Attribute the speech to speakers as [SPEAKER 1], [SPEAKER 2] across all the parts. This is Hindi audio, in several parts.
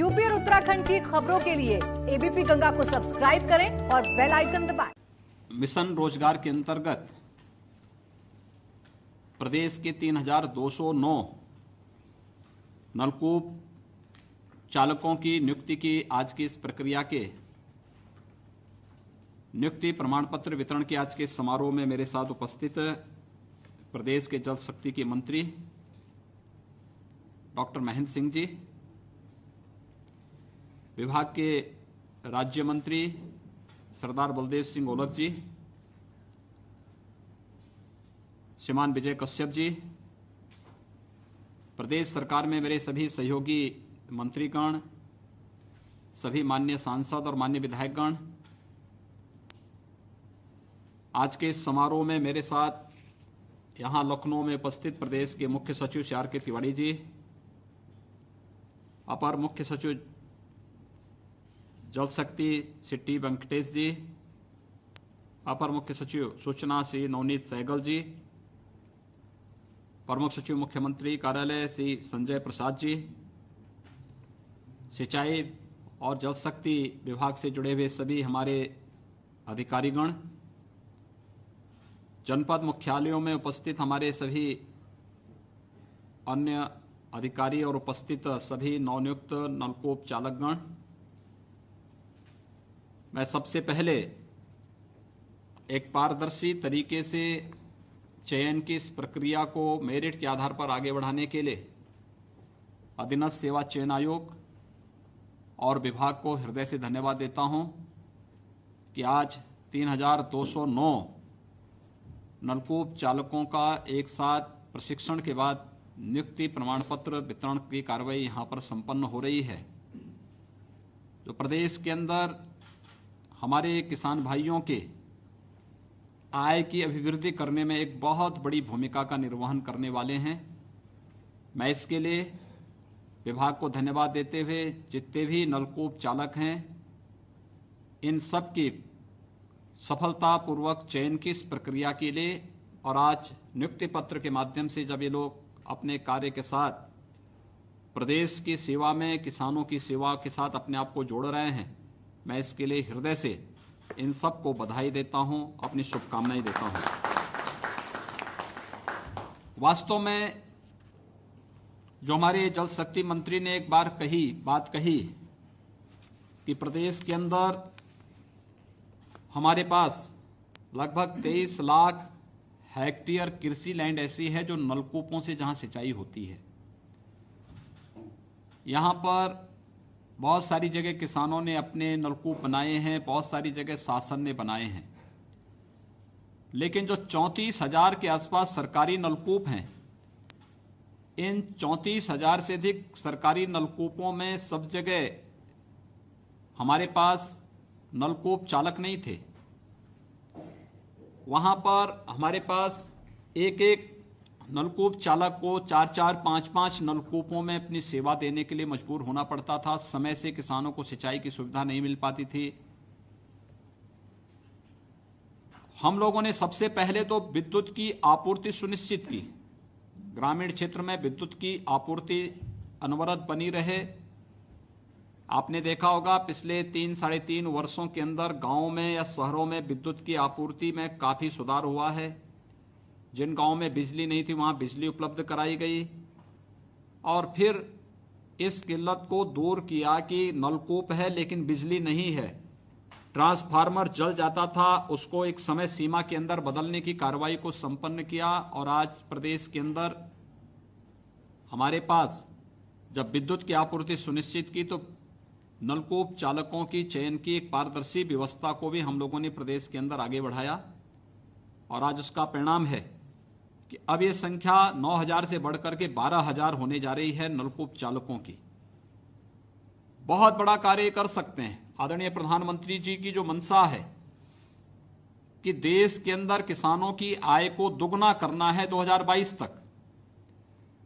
[SPEAKER 1] यूपी और उत्तराखंड की खबरों के लिए एबीपी गंगा को सब्सक्राइब करें और बेल आइकन दबाएं।
[SPEAKER 2] मिशन रोजगार के अंतर्गत प्रदेश के 3,209 नलकूप चालकों की नियुक्ति की आज की इस प्रक्रिया के नियुक्ति प्रमाण पत्र वितरण के आज के समारोह में मेरे साथ उपस्थित प्रदेश के जल शक्ति के मंत्री डॉक्टर महेंद्र सिंह जी, विभाग के राज्य मंत्री सरदार बलदेव सिंह ओलख जी, श्रीमान विजय कश्यप जी, प्रदेश सरकार में मेरे सभी सहयोगी मंत्रीगण, सभी माननीय सांसद और माननीय विधायकगण, आज के इस समारोह में मेरे साथ यहां लखनऊ में उपस्थित प्रदेश के मुख्य सचिव श्री आर.के. तिवारी जी, अपर मुख्य सचिव जल शक्ति श्री टी. वेंकटेश जी, अपर मुख्य सचिव सूचना श्री नवनीत सहगल जी, प्रमुख सचिव मुख्यमंत्री कार्यालय श्री संजय प्रसाद जी, सिंचाई और जल शक्ति विभाग से जुड़े हुए सभी हमारे अधिकारीगण, जनपद मुख्यालयों में उपस्थित हमारे सभी अन्य अधिकारी और उपस्थित सभी नवनियुक्त नलकूप चालकगण, मैं सबसे पहले एक पारदर्शी तरीके से चयन की इस प्रक्रिया को मेरिट के आधार पर आगे बढ़ाने के लिए अधीनस्थ सेवा चयन आयोग और विभाग को हृदय से धन्यवाद देता हूं कि आज 3,209 नलकूप चालकों का एक साथ प्रशिक्षण के बाद नियुक्ति प्रमाण पत्र वितरण की कार्रवाई यहां पर संपन्न हो रही है। जो प्रदेश के अंदर हमारे किसान भाइयों के आय की अभिवृद्धि करने में एक बहुत बड़ी भूमिका का निर्वहन करने वाले हैं। मैं इसके लिए विभाग को धन्यवाद देते हुए जितने भी नलकूप चालक हैं, इन सब की सफलतापूर्वक चयन की इस प्रक्रिया के लिए और आज नियुक्ति पत्र के माध्यम से जब ये लोग अपने कार्य के साथ प्रदेश की सेवा में, किसानों की सेवा के साथ अपने आप को जोड़ रहे हैं, मैं इसके लिए हृदय से इन सबको बधाई देता हूं, अपनी शुभकामनाएं देता हूं। वास्तव में जो हमारे जल शक्ति मंत्री ने एक बार बात कही कि प्रदेश के अंदर हमारे पास लगभग 23 लाख हेक्टेयर कृषि लैंड ऐसी है जो नलकूपों से जहां सिंचाई होती है। यहां पर बहुत सारी जगह किसानों ने अपने नलकूप बनाए हैं, बहुत सारी जगह शासन ने बनाए हैं, लेकिन जो 34,000 के आसपास सरकारी नलकूप हैं, इन 34,000 से अधिक सरकारी नलकूपों में सब जगह हमारे पास नलकूप चालक नहीं थे। वहां पर हमारे पास एक एक नलकूप चालक को 4-4, 5-5 नलकूपों में अपनी सेवा देने के लिए मजबूर होना पड़ता था। समय से किसानों को सिंचाई की सुविधा नहीं मिल पाती थी। हम लोगों ने सबसे पहले तो विद्युत की आपूर्ति सुनिश्चित की, ग्रामीण क्षेत्र में विद्युत की आपूर्ति अनवरत बनी रहे। आपने देखा होगा पिछले 3-3.5 वर्षों के अंदर गांवों में या शहरों में विद्युत की आपूर्ति में काफी सुधार हुआ है। जिन गांवों में बिजली नहीं थी वहां बिजली उपलब्ध कराई गई और फिर इस किल्लत को दूर किया कि नलकूप है लेकिन बिजली नहीं है, ट्रांसफार्मर जल जाता था, उसको एक समय सीमा के अंदर बदलने की कार्रवाई को संपन्न किया और आज प्रदेश के अंदर हमारे पास जब विद्युत की आपूर्ति सुनिश्चित की तो नलकूप चालकों की चयन की एक पारदर्शी व्यवस्था को भी हम लोगों ने प्रदेश के अंदर आगे बढ़ाया और आज उसका परिणाम है कि अब ये संख्या 9,000 से बढ़कर के 12,000 होने जा रही है नलकूप चालकों की। बहुत बड़ा कार्य कर सकते हैं। आदरणीय प्रधानमंत्री जी की जो मंशा है कि देश के अंदर किसानों की आय को दुगना करना है 2022 तक,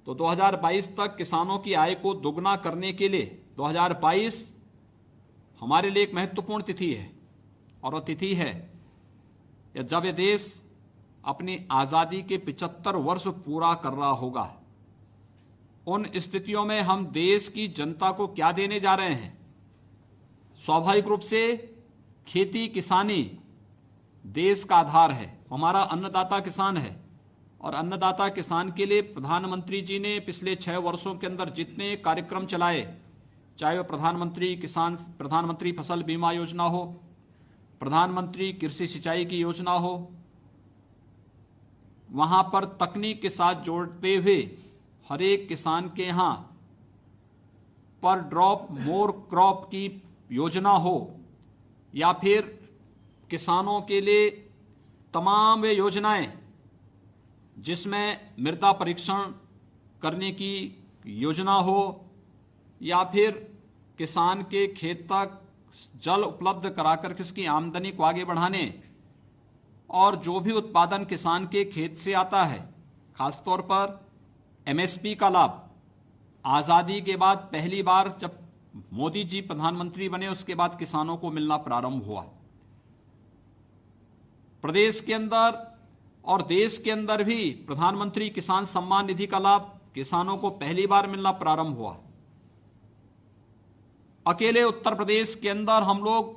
[SPEAKER 2] तो 2022 तक किसानों की आय को दुगना करने के लिए 2022 हमारे लिए एक महत्वपूर्ण तिथि है और वह तिथि है जब यह देश अपनी आजादी के 75 वर्ष पूरा कर रहा होगा। उन स्थितियों में हम देश की जनता को क्या देने जा रहे हैं? स्वाभाविक रूप से खेती किसानी देश का आधार है, हमारा अन्नदाता किसान है। और अन्नदाता किसान के लिए प्रधानमंत्री जी ने पिछले 6 वर्षों के अंदर जितने कार्यक्रम चलाए, चाहे वो प्रधानमंत्री फसल बीमा योजना हो, प्रधानमंत्री कृषि सिंचाई की योजना हो, वहां पर तकनीक के साथ जोड़ते हुए हर एक किसान के यहां पर ड्रॉप मोर क्रॉप की योजना हो, या फिर किसानों के लिए तमाम वे योजनाएं जिसमें मृदा परीक्षण करने की योजना हो, या फिर किसान के खेत तक जल उपलब्ध कराकर के उसकी आमदनी को आगे बढ़ाने, और जो भी उत्पादन किसान के खेत से आता है, खासतौर पर एमएसपी का लाभ आजादी के बाद पहली बार जब मोदी जी प्रधानमंत्री बने उसके बाद किसानों को मिलना प्रारंभ हुआ। प्रदेश के अंदर और देश के अंदर भी प्रधानमंत्री किसान सम्मान निधि का लाभ किसानों को पहली बार मिलना प्रारंभ हुआ। अकेले उत्तर प्रदेश के अंदर हम लोग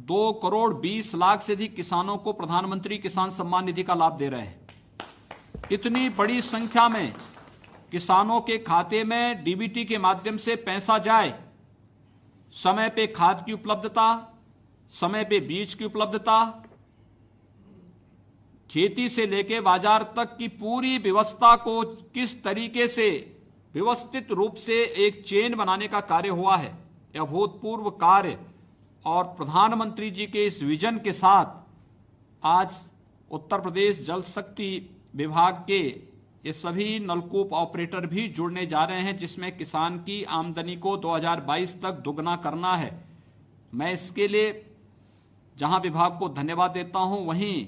[SPEAKER 2] 2 करोड़ 20 लाख से अधिक किसानों को प्रधानमंत्री किसान सम्मान निधि का लाभ दे रहे हैं। इतनी बड़ी संख्या में किसानों के खाते में डीबीटी के माध्यम से पैसा जाए, समय पे खाद की उपलब्धता, समय पे बीज की उपलब्धता, खेती से लेकर बाजार तक की पूरी व्यवस्था को किस तरीके से व्यवस्थित रूप से एक चेन बनाने का कार्य हुआ है, यह अभूतपूर्व कार्य। और प्रधानमंत्री जी के इस विजन के साथ आज उत्तर प्रदेश जल शक्ति विभाग के ये सभी नलकूप ऑपरेटर भी जुड़ने जा रहे हैं, जिसमें किसान की आमदनी को 2022 तक दुगना करना है। मैं इसके लिए जहां विभाग को धन्यवाद देता हूं, वहीं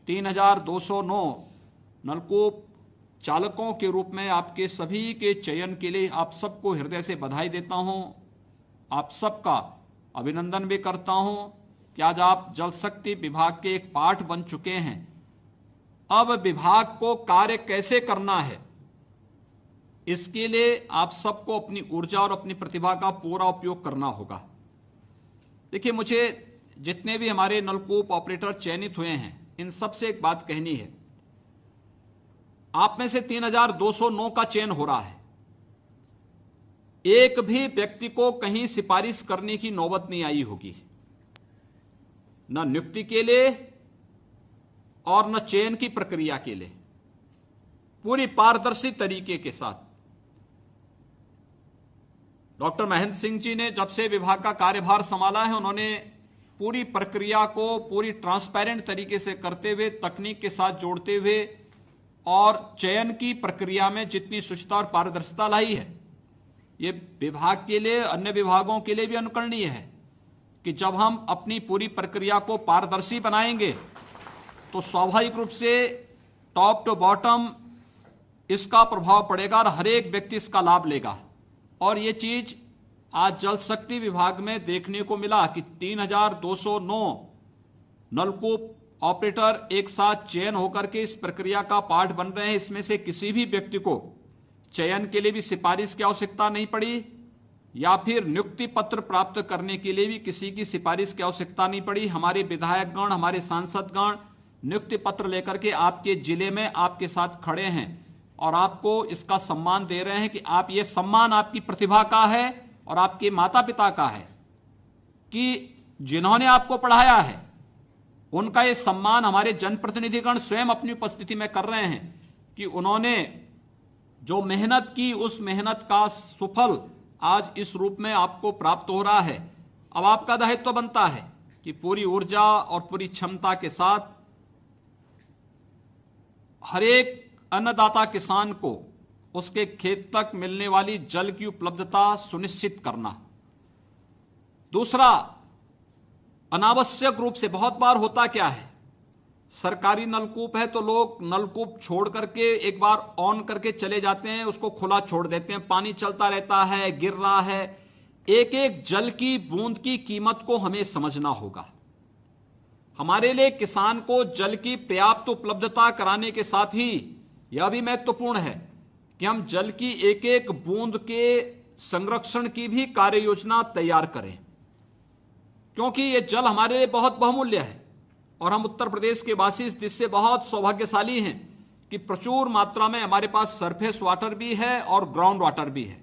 [SPEAKER 2] 3209 नलकूप चालकों के रूप में आपके सभी के चयन के लिए आप सबको हृदय से बधाई देता हूं। आप सबका अभिनंदन भी करता हूं कि आज आप जल शक्ति विभाग के एक पार्ट बन चुके हैं। अब विभाग को कार्य कैसे करना है, इसके लिए आप सबको अपनी ऊर्जा और अपनी प्रतिभा का पूरा उपयोग करना होगा। देखिए, मुझे जितने भी हमारे नलकूप ऑपरेटर चयनित हुए हैं, इन सबसे एक बात कहनी है। आप में से 3209 का चयन हो रहा है। एक भी व्यक्ति को कहीं सिफारिश करने की नौबत नहीं आई होगी, न नियुक्ति के लिए और न चयन की प्रक्रिया के लिए, पूरी पारदर्शी तरीके के साथ। डॉक्टर महेंद्र सिंह जी ने जब से विभाग का कार्यभार संभाला है, उन्होंने पूरी प्रक्रिया को पूरी ट्रांसपेरेंट तरीके से करते हुए, तकनीक के साथ जोड़ते हुए और चयन की प्रक्रिया में जितनी शुचिता और पारदर्शिता लाई है, ये विभाग के लिए, अन्य विभागों के लिए भी अनुकरणीय है कि जब हम अपनी पूरी प्रक्रिया को पारदर्शी बनाएंगे तो स्वाभाविक रूप से टॉप टू बॉटम इसका प्रभाव पड़ेगा और हर एक व्यक्ति इसका लाभ लेगा। और ये चीज आज जल शक्ति विभाग में देखने को मिला कि 3209 नलकूप ऑपरेटर एक साथ चयन होकर के इस प्रक्रिया का पार्ट बन रहे हैं। इसमें से किसी भी व्यक्ति को चयन के लिए भी सिफारिश की आवश्यकता नहीं पड़ी, या फिर नियुक्ति पत्र प्राप्त करने के लिए भी किसी की सिफारिश की आवश्यकता नहीं पड़ी। हमारे विधायकगण, हमारे सांसदगण नियुक्ति पत्र लेकर के आपके जिले में आपके साथ खड़े हैं और आपको इसका सम्मान दे रहे हैं कि आप, ये सम्मान आपकी प्रतिभा का है और आपके माता पिता का है कि जिन्होंने आपको पढ़ाया है, उनका ये सम्मान हमारे जनप्रतिनिधिगण स्वयं अपनी उपस्थिति में कर रहे हैं कि उन्होंने जो मेहनत की, उस मेहनत का सुफल आज इस रूप में आपको प्राप्त हो रहा है। अब आपका दायित्व बनता है कि पूरी ऊर्जा और पूरी क्षमता के साथ हर एक अन्नदाता किसान को उसके खेत तक मिलने वाली जल की उपलब्धता सुनिश्चित करना। दूसरा, अनावश्यक रूप से बहुत बार होता क्या है, सरकारी नलकूप है तो लोग नलकूप छोड़ करके एक बार ऑन करके चले जाते हैं, उसको खुला छोड़ देते हैं, पानी चलता रहता है, गिर रहा है। एक एक जल की बूंद की कीमत को हमें समझना होगा। हमारे लिए किसान को जल की पर्याप्त उपलब्धता कराने के साथ ही यह भी महत्वपूर्ण है कि हम जल की एक एक बूंद के संरक्षण की भी कार्य योजना तैयार करें, क्योंकि ये जल हमारे लिए बहुत बहुमूल्य है और हम उत्तर प्रदेश के वासी इससे बहुत सौभाग्यशाली हैं कि प्रचुर मात्रा में हमारे पास सरफेस वाटर भी है और ग्राउंड वाटर भी है।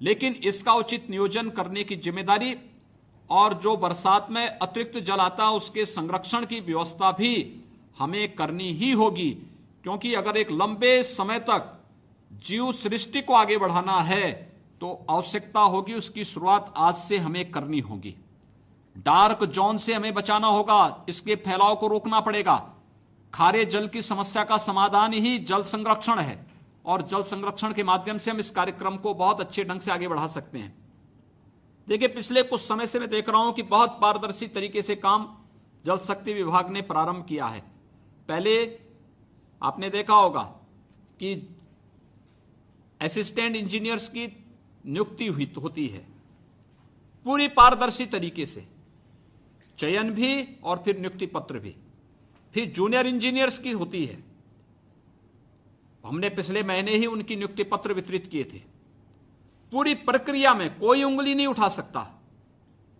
[SPEAKER 2] लेकिन इसका उचित नियोजन करने की जिम्मेदारी और जो बरसात में अतिरिक्त जल आता है उसके संरक्षण की व्यवस्था भी हमें करनी ही होगी, क्योंकि अगर एक लंबे समय तक जीव सृष्टि को आगे बढ़ाना है तो आवश्यकता होगी उसकी शुरुआत आज से हमें करनी होगी। डार्क जोन से हमें बचाना होगा, इसके फैलाव को रोकना पड़ेगा। खारे जल की समस्या का समाधान ही जल संरक्षण है और जल संरक्षण के माध्यम से हम इस कार्यक्रम को बहुत अच्छे ढंग से आगे बढ़ा सकते हैं। देखिए, पिछले कुछ समय से मैं देख रहा हूं कि बहुत पारदर्शी तरीके से काम जल शक्ति विभाग ने प्रारंभ किया है। पहले आपने देखा होगा कि असिस्टेंट इंजीनियर्स की नियुक्ति होती है पूरी पारदर्शी तरीके से, चयन भी और फिर नियुक्ति पत्र भी। फिर जूनियर इंजीनियर्स की होती है, हमने पिछले महीने ही उनकी नियुक्ति पत्र वितरित किए थे। पूरी प्रक्रिया में कोई उंगली नहीं उठा सकता।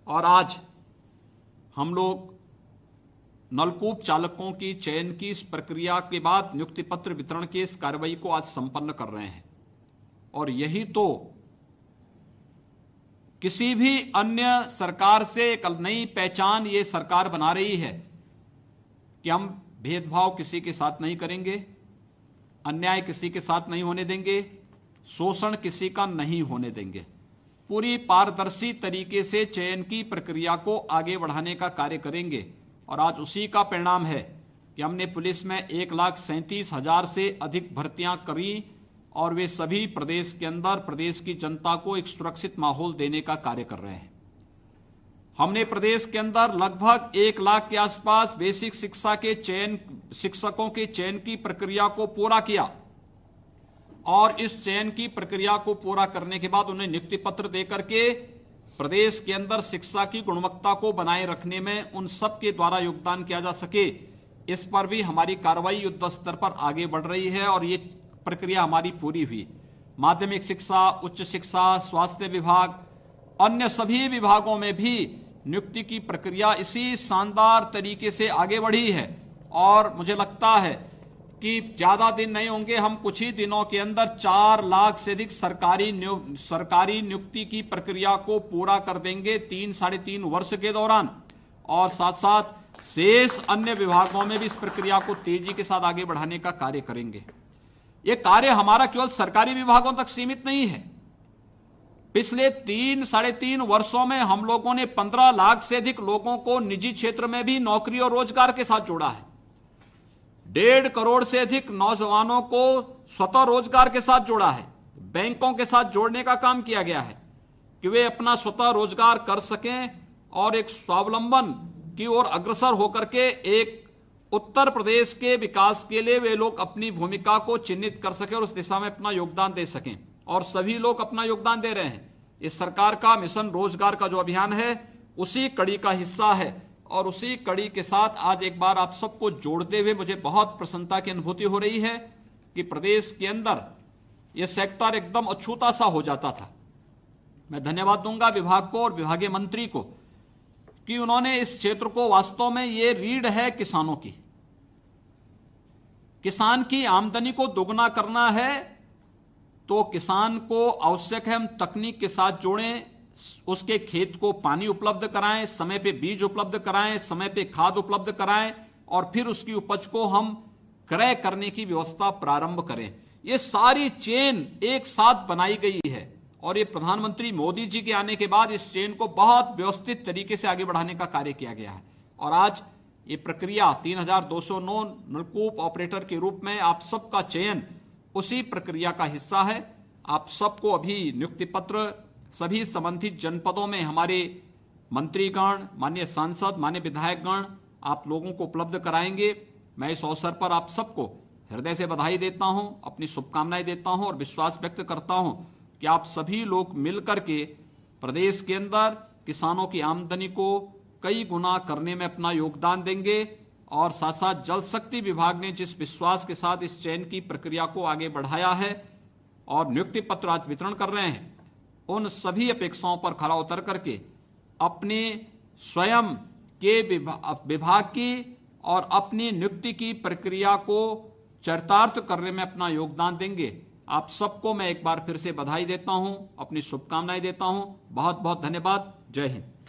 [SPEAKER 2] और आज हम लोग नलकूप चालकों की चयन की इस प्रक्रिया के बाद नियुक्ति पत्र वितरण की इस कार्रवाई को आज संपन्न कर रहे हैं। और यही तो किसी भी अन्य सरकार से एक नई पहचान ये सरकार बना रही है कि हम भेदभाव किसी के साथ नहीं करेंगे, अन्याय किसी के साथ नहीं होने देंगे, शोषण किसी का नहीं होने देंगे। पूरी पारदर्शी तरीके से चयन की प्रक्रिया को आगे बढ़ाने का कार्य करेंगे। और आज उसी का परिणाम है कि हमने पुलिस में 1,37,000 से अधिक भर्तियां करी और वे सभी प्रदेश के अंदर प्रदेश की जनता को एक सुरक्षित माहौल देने का कार्य कर रहे हैं। हमने प्रदेश के अंदर लगभग 1 लाख के आसपास बेसिक शिक्षा के चयन शिक्षकों के चयन की प्रक्रिया को पूरा किया और इस चयन की प्रक्रिया को पूरा करने के बाद उन्हें नियुक्ति पत्र देकर के प्रदेश के अंदर शिक्षा की गुणवत्ता को बनाए रखने में उन सब के द्वारा योगदान किया जा सके, इस पर भी हमारी कार्रवाई युद्ध स्तर पर आगे बढ़ रही है और ये प्रक्रिया हमारी पूरी हुई। माध्यमिक शिक्षा, उच्च शिक्षा, स्वास्थ्य विभाग, अन्य सभी विभागों में भी नियुक्ति की प्रक्रिया इसी शानदार तरीके से आगे बढ़ी है। और मुझे लगता है कि ज्यादा दिन नहीं होंगे, हम कुछ ही दिनों के अंदर 4 लाख से अधिक सरकारी नियुक्ति की प्रक्रिया को पूरा कर देंगे 3-3.5 वर्ष के दौरान। और साथ साथ शेष अन्य विभागों में भी इस प्रक्रिया को तेजी के साथ आगे बढ़ाने का कार्य करेंगे। ये कार्य हमारा केवल सरकारी विभागों तक सीमित नहीं है। पिछले 3-3.5 वर्षों में हम लोगों ने 15 लाख से अधिक लोगों को निजी क्षेत्र में भी नौकरी और रोजगार के साथ जोड़ा है। 1.5 करोड़ से अधिक नौजवानों को स्वतः रोजगार के साथ जोड़ा है। बैंकों के साथ जोड़ने का काम किया गया है कि वे अपना स्वतः रोजगार कर सकें और एक स्वावलंबन की ओर अग्रसर होकर के एक उत्तर प्रदेश के विकास के लिए वे लोग अपनी भूमिका को चिन्हित कर सकें और उस दिशा में अपना योगदान दे सकें। और सभी लोग अपना योगदान दे रहे हैं। इस सरकार का मिशन रोजगार का जो अभियान है उसी कड़ी का हिस्सा है और उसी कड़ी के साथ आज एक बार आप सबको जोड़ते हुए मुझे बहुत प्रसन्नता की अनुभूति हो रही है कि प्रदेश के अंदर यह सेक्टर एकदम अछूता सा हो जाता था। मैं धन्यवाद दूंगा विभाग को और विभागीय मंत्री को कि उन्होंने इस क्षेत्र को, वास्तव में ये रीढ़ है किसानों की, किसान की आमदनी को दोगुना करना है तो किसान को आवश्यक है हम तकनीक के साथ जोड़ें, उसके खेत को पानी उपलब्ध कराएं, समय पे बीज उपलब्ध कराएं, समय पे खाद उपलब्ध कराएं और फिर उसकी उपज को हम क्रय करने की व्यवस्था प्रारंभ करें। ये सारी चेन एक साथ बनाई गई है और ये प्रधानमंत्री मोदी जी के आने के बाद इस चेन को बहुत व्यवस्थित तरीके से आगे बढ़ाने का कार्य किया गया है। और आज ये प्रक्रिया 3209 नलकूप ऑपरेटर के रूप में आप सबका चयन उसी प्रक्रिया का हिस्सा है। आप सबको अभी नियुक्ति पत्र सभी संबंधित जनपदों में हमारे मंत्रीगण, माननीय सांसद, माननीय विधायकगण आप लोगों को उपलब्ध कराएंगे। मैं इस अवसर पर आप सबको हृदय से बधाई देता हूं, अपनी शुभकामनाएं देता हूं और विश्वास व्यक्त करता हूं कि आप सभी लोग मिलकर के प्रदेश के अंदर किसानों की आमदनी को कई गुना करने में अपना योगदान देंगे। और साथ साथ जल शक्ति विभाग ने जिस विश्वास के साथ इस चयन की प्रक्रिया को आगे बढ़ाया है और नियुक्ति पत्र आज वितरण कर रहे हैं, उन सभी अपेक्षाओं पर खरा उतर करके अपने स्वयं के विभाग की और अपनी नियुक्ति की प्रक्रिया को चरितार्थ करने में अपना योगदान देंगे। आप सबको मैं एक बार फिर से बधाई देता हूं, अपनी शुभकामनाएं देता हूं। बहुत बहुत धन्यवाद। जय हिंद।